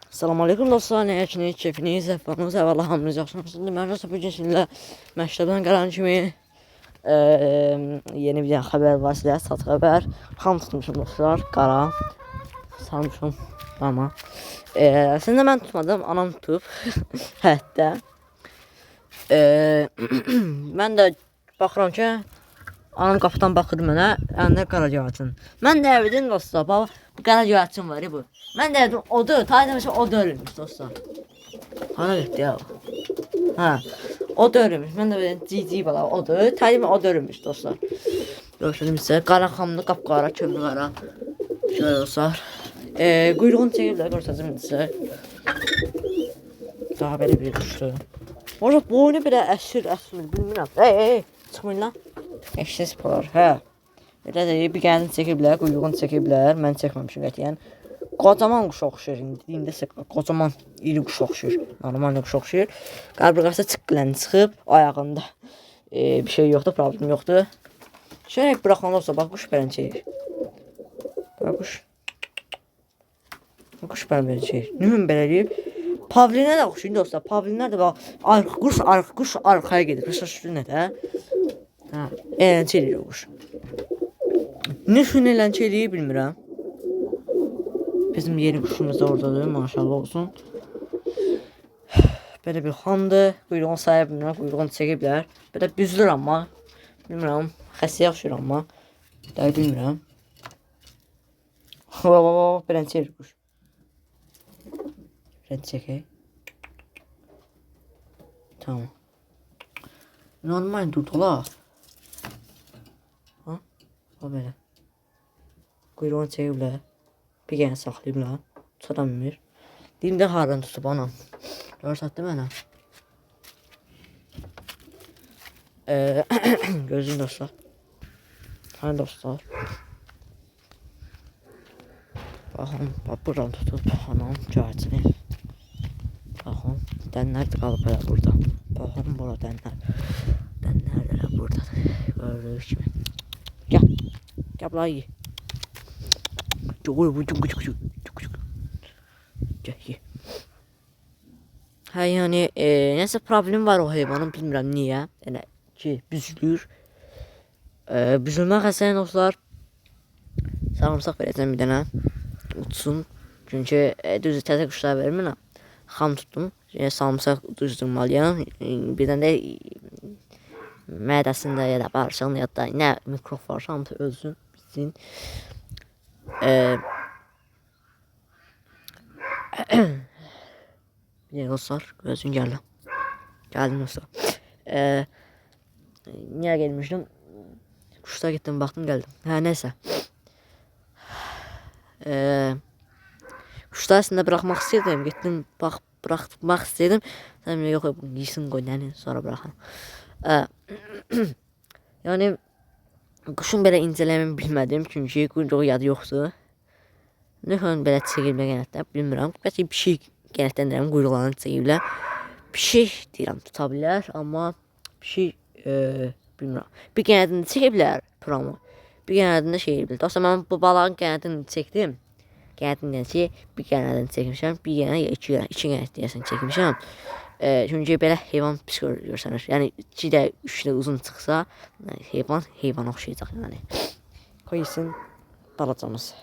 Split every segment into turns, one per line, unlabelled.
Assalamu alaikum dostlar, nəyəcəksiniz, keyfiniz, zəffanız, əvvəla hamınız yaxşısınız. Mən rəsə bugün sizinlə məktəbdən qalan kimi yeni bir xəbər var sizə, sat xəbər. Xam tutmuşum dostlar, qara, salmışım ama. Sizin də mən tutmadım, anam tutub, hətta. Mən də baxıram ki, anam qapıdan baxır mənə, əlində qara göyərçin. Mən də evdim dostlar, bax, bu qara göyərçin var bu. Mən də evdim, odur, ta demişəm, o da ölmüş dostlar. Hara getdi ya? Hə, o da ölmüş, mən də belə cici bala, odur, ta demişəm, o da ölmüş dostlar. Görsədim sizə, qara xamlı, qapqara, kömrü qara. Şöyle dostlar. Quyruğunu çəkiblər, görsədim sizə. Daha belə bir quşdur. Orada boynu belə əsir, bilmirəm. Çıxmayın lan. Eşsiz polar, hə. Elə də bir gəlini çəkiblər, quyruğunu çəkiblər. Mən çəkməmişim qətiyyən. Qocaman quş oxşuyur. İndi qocaman iri quş oxşuyur. Normal quş oxşuyur. Qarabığası çıqqılan çıxıb ayağında. Bir şey yoxdur, problem yoxdur. Şöyle bıraxanda olsa, bax, quş bələn çəkir. Bax, quş. Quş bələn belə çəkir. Nümün belə deyib. Pavlinə də oxşuyur dostlar. Pavlinlər də bax, quş arxaya gedir. Qışa üstünə də. Hə, eləncə eləyir o quş. Ne üçün eləncə eləyir bilmirəm. Bizim yeni kuşumuz da oradadır, maşallah olsun. Böyle bir xamdır, quyruğunu saya bilmirəm, quyruğunu çəkiblər. Belə büzülür amma, bilmirəm, xəstəyə yaxşıyır amma. Daha bilmirəm. Belə çəkir quş. Belə çəkək. Tamam. Normal durdular. Ha? O belə. Quyruğunu çəkiblər. Bir gənə saxlayıblar. Tuta bilmir. Deyim də hardan tutub anam. Görsətdi mənə. Gözün dostlar. Hani dostlar. Baxın, bax buradan tutub anam göyərçini. Baxın, dənlər də qalıb elə burada. Baxın, bura dənlər. Dənlər elə buradadır. Gördüyünüz kimi. Gəl. Gəl bula iyi. Hə, yəni nəsə problem var o heyvanın, bilmirəm niyə. Yəni ki, büzülür. Büzülmə xəstəliyi dostlar. Sarımsaq verəcəm bir dənə. Uçsun. Çünki düz təzə quşlar vermirəm. Xam tutdum. Yəni sarımsaq düzdürməliyəm. Bir dənə də mədəsində ya da bağırsağında ya da nə mikrob varsa hamısı ölsün, bitsin. Yine dostlar, gözün geldi. Geldim dostlar. Niye gelmiştim? Kuşlara gittim, baktım, geldim. Ha, neyse. Kuşlar aslında bırakmak istedim. Gittim, bak, bırakmak istedim. Sen yok, giysin koy, yani sonra bırakalım. Yani kuşun belə incələməni bilmədim, çünki quyruğu yadı yoxdur. Nə üçün belə çəkilmə qənətdə bilmirəm. Bəlkə bir şey qənətdən quyruqlarını çəkiblər. Bir şey deyirəm tuta bilər, amma bir şey bilmirəm. Bir qənətini çəkiblər pramı. Bir qənətində şey eləyiblər. Dostlar, mən bu balağın qənətini çəkdim. Qənətindən ki, bir qənətini çəkmişəm. Bir qənət, iki qənət deyəsən çəkmişəm. Çünki belə heyvan pis görsənir. Yəni 2 də 3 də uzun çıxsa, heyvan oxşayacaq yəni. Qoysun balacamız.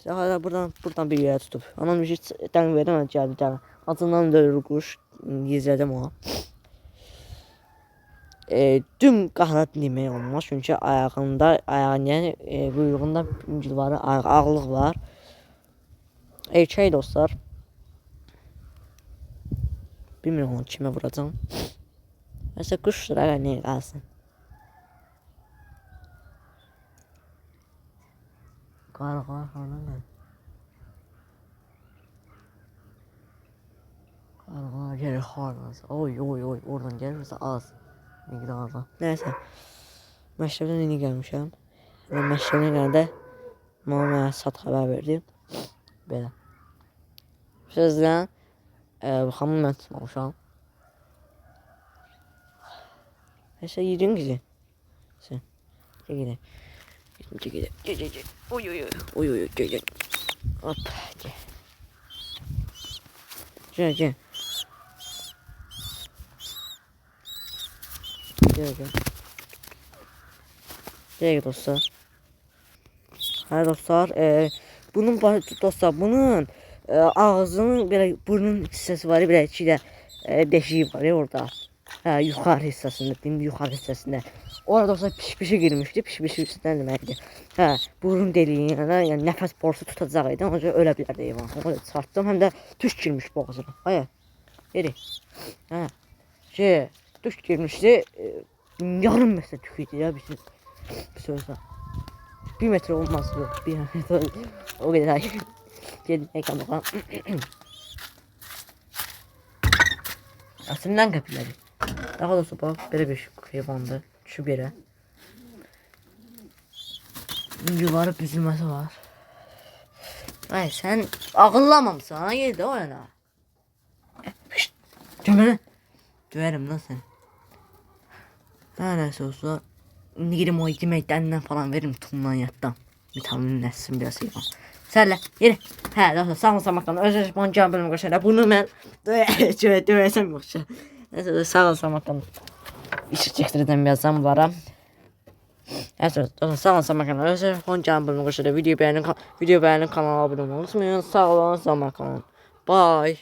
Daha buradan bir yerə tutub. Anam bir şey dəm verəm, gəldi dəm. Acından da ölür quş, yezlədim ona. Düm qahrat demək olmaz, çünki ayağında, yəni quyruğunda incil var, ağlıq var. Erkək dostlar. Bilmirəm onu kimə vuracam. Məsələn, quşdur, əgər niyə qalsın. Qarğalar hardan gəlir? Qarğalar gəlir hardansa. Oy, oradan gəlirsə az miqdarda. Nəysə, məktəbdən indi gəlmişəm. Məktəbdən gələndə mənə sat xəbər verdi. Belə. Sözdən xamı mən tutmamışam. Neyse, yedim güzel. Sen. Çekil. Çekil. Oy. Gel. Hop. Gel. Gel gel. Gel gel. Gel dostlar. Hayır dostlar. Dostlar bunun ağzının böyle burnun hissesi var. Bir iki de deşiği var ya orada. Yukarı hissesinde diyeyim, yukarı hissesinde. Orada olsa pişmişi girmişti. Pişmişinden deməkdir. Burun deliğine yani nefes borusu tutacaq idi. Onca ölə bilərdi heyvan. Onu çarptım. Hem de tüş girmiş boğazına. Hayır. Yeri. Tüş girmişti. Yarım metre tüküydü ya bir sözle. 1 metre olmaz yok. 1 metre o kadar. Gelin ekran bakalım. Aslından kapıları. Daha doğrusu bak böyle bir hayvandı. Şu bire. Yuvarı büzülmesi var. Ay sen ağıllamamsan ha yedi o yana. Şşt. Cömene. Döverim lan sen. Neyse olsa. Girim o yemekten falan veririm tumdan yattan. Vitamin nesin biraz hayvan. Sərlə, yeri. Dostlar, sağ olun Samarqand. Öz boncan bölümü qoşarlar. Bunu mən döyəsəm yoxsa. Nəsə, sağ olun Samarqand. İş çəkdirdən birazdan bunlara. Dostlar, sağ olun Samarqand. Öz boncan bölümü qoşarlar. Video bəyənin kanala abunə olmayı unutmayın. Sağ olun Samarqand. Bye.